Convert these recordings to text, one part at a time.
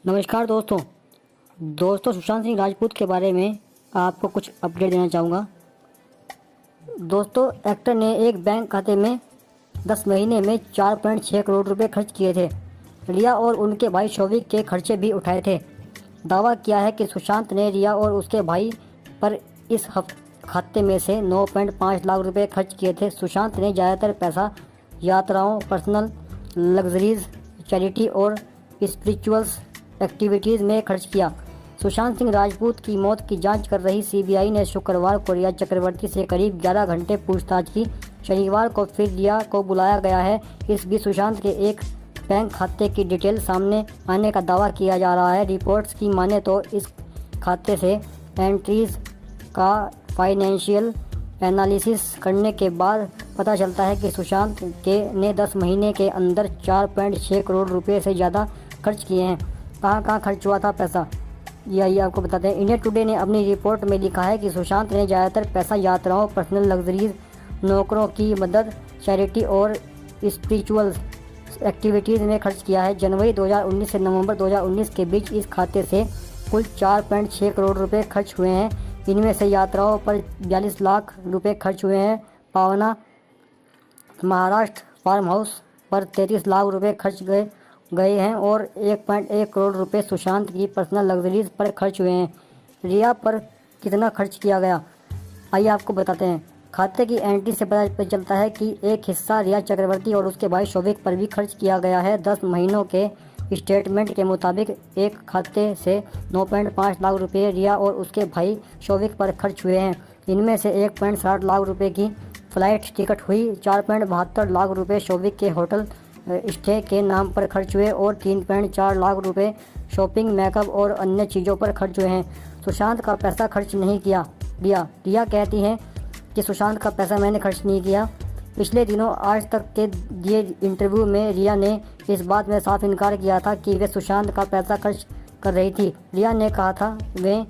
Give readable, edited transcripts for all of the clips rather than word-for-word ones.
नमस्कार दोस्तों सुशांत सिंह राजपूत के बारे में आपको कुछ अपडेट देना चाहूँगा। दोस्तों, एक्टर ने एक बैंक खाते में 10 महीने में 4.6 करोड़ रुपए खर्च किए थे। रिया और उनके भाई शौविक के खर्चे भी उठाए थे। दावा किया है कि सुशांत ने रिया और उसके भाई पर इस खाते में से 9.5 लाख रुपए खर्च किए थे। सुशांत ने ज़्यादातर पैसा यात्राओं, पर्सनल लग्जरीज, चैरिटी और स्पिरिचुअल्स एक्टिविटीज़ में खर्च किया। सुशांत सिंह राजपूत की मौत की जांच कर रही सीबीआई ने शुक्रवार को रिया चक्रवर्ती से करीब 11 घंटे पूछताछ की। शनिवार को फिर रिया को बुलाया गया है। इस बीच सुशांत के एक बैंक खाते की डिटेल सामने आने का दावा किया जा रहा है। रिपोर्ट्स की माने तो इस खाते से एंट्रीज का फाइनेंशियल एनालिसिस करने के बाद पता चलता है कि सुशांत ने 10 महीने के अंदर 4.6 करोड़ रुपए से ज़्यादा खर्च किए हैं। कहाँ खर्च हुआ था पैसा, यही आपको बताते हैं। इंडिया टुडे ने अपनी रिपोर्ट में लिखा है कि सुशांत ने ज़्यादातर पैसा यात्राओं, पर्सनल लग्जरीज, नौकरों की मदद, चैरिटी और स्पिरिचुअल एक्टिविटीज़ में खर्च किया है। जनवरी 2019 से नवंबर 2019 के बीच इस खाते से कुल 4.6 करोड़ रुपए खर्च हुए हैं। इनमें से यात्राओं पर 42 लाख रुपए खर्च हुए हैं। पावना महाराष्ट्र फार्म हाउस पर 33 लाख रुपए खर्च गए हैं और 1.1 करोड़ रुपए सुशांत की पर्सनल लग्जरीज पर खर्च हुए हैं। रिया पर कितना खर्च किया गया, आइए आपको बताते हैं। खाते की एंट्री से पता चलता है कि एक हिस्सा रिया चक्रवर्ती और उसके भाई शौविक पर भी खर्च किया गया है। 10 महीनों के स्टेटमेंट के मुताबिक एक खाते से 9.5 लाख रुपए रिया और उसके भाई शौविक पर खर्च हुए हैं। इनमें से 1.60 लाख रुपए की फ़्लाइट टिकट हुई, 4.72 लाख रुपए शौविक के होटल स्टे के नाम पर खर्च हुए और 3.4 लाख रुपए शॉपिंग, मेकअप और अन्य चीज़ों पर खर्च हुए हैं। सुशांत का पैसा खर्च नहीं किया रिया कहती हैं कि सुशांत का पैसा मैंने खर्च नहीं किया। पिछले दिनों आज तक के दिए इंटरव्यू में रिया ने इस बात में साफ इनकार किया था कि वे सुशांत का पैसा खर्च कर रही थी। रिया ने कहा था, वे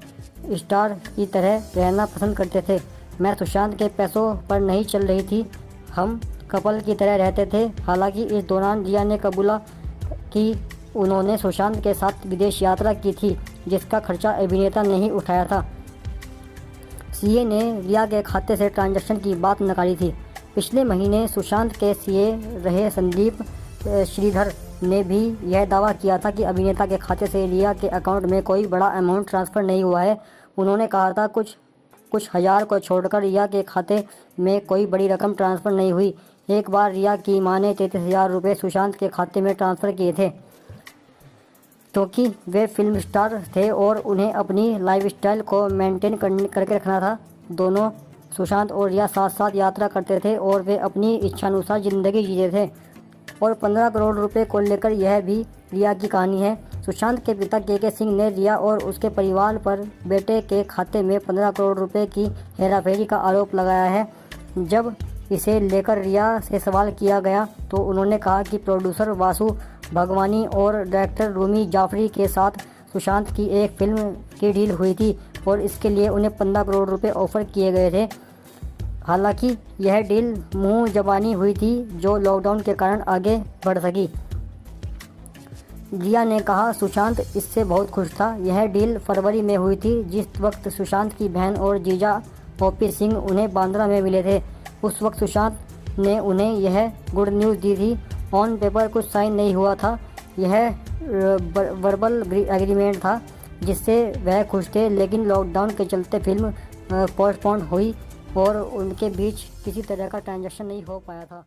स्टार की तरह रहना पसंद करते थे। मैं सुशांत के पैसों पर नहीं चल रही थी, हम कपल की तरह रहते थे। हालांकि इस दौरान रिया ने कबूला कि उन्होंने सुशांत के साथ विदेश यात्रा की थी, जिसका खर्चा अभिनेता ने ही उठाया था। सीए ने रिया के खाते से ट्रांजैक्शन की बात नकारी थी। पिछले महीने सुशांत के सीए रहे संदीप श्रीधर ने भी यह दावा किया था कि अभिनेता के खाते से रिया के अकाउंट में कोई बड़ा अमाउंट ट्रांसफ़र नहीं हुआ है। उन्होंने कहा था, कुछ हज़ार को छोड़कर रिया के खाते में कोई बड़ी रकम ट्रांसफ़र नहीं हुई। एक बार रिया की मां ने 33,000 रुपये सुशांत के खाते में ट्रांसफ़र किए थे, क्योंकि वे फिल्म स्टार थे और उन्हें अपनी लाइफस्टाइल को मेंटेन करके रखना था। दोनों सुशांत और रिया साथ साथ यात्रा करते थे और वे अपनी इच्छानुसार ज़िंदगी जीते थे। और 15 करोड़ रुपए को लेकर यह भी रिया की कहानी है। सुशांत के पिता के सिंह ने रिया और उसके परिवार पर बेटे के खाते में 15 करोड़ रुपए की हेराफेरी का आरोप लगाया है। जब इसे लेकर रिया से सवाल किया गया तो उन्होंने कहा कि प्रोड्यूसर वासु भगवानी और डायरेक्टर रूमी जाफरी के साथ सुशांत की एक फिल्म की डील हुई थी और इसके लिए उन्हें 15 करोड़ रुपए ऑफर किए गए थे। हालांकि यह डील मुंह ज़बानी हुई थी, जो लॉकडाउन के कारण आगे बढ़ सकी। रिया ने कहा, सुशांत इससे बहुत खुश था। यह डील फरवरी में हुई थी, जिस वक्त सुशांत की बहन और जीजा ओपी सिंह उन्हें बांद्रा में मिले थे। उस वक्त सुशांत ने उन्हें यह गुड न्यूज़ दी थी। ऑन पेपर कुछ साइन नहीं हुआ था, यह वर्बल एग्रीमेंट था जिससे वह खुश थे, लेकिन लॉकडाउन के चलते फिल्म पोस्टपोन हुई और उनके बीच किसी तरह का ट्रांजैक्शन नहीं हो पाया था।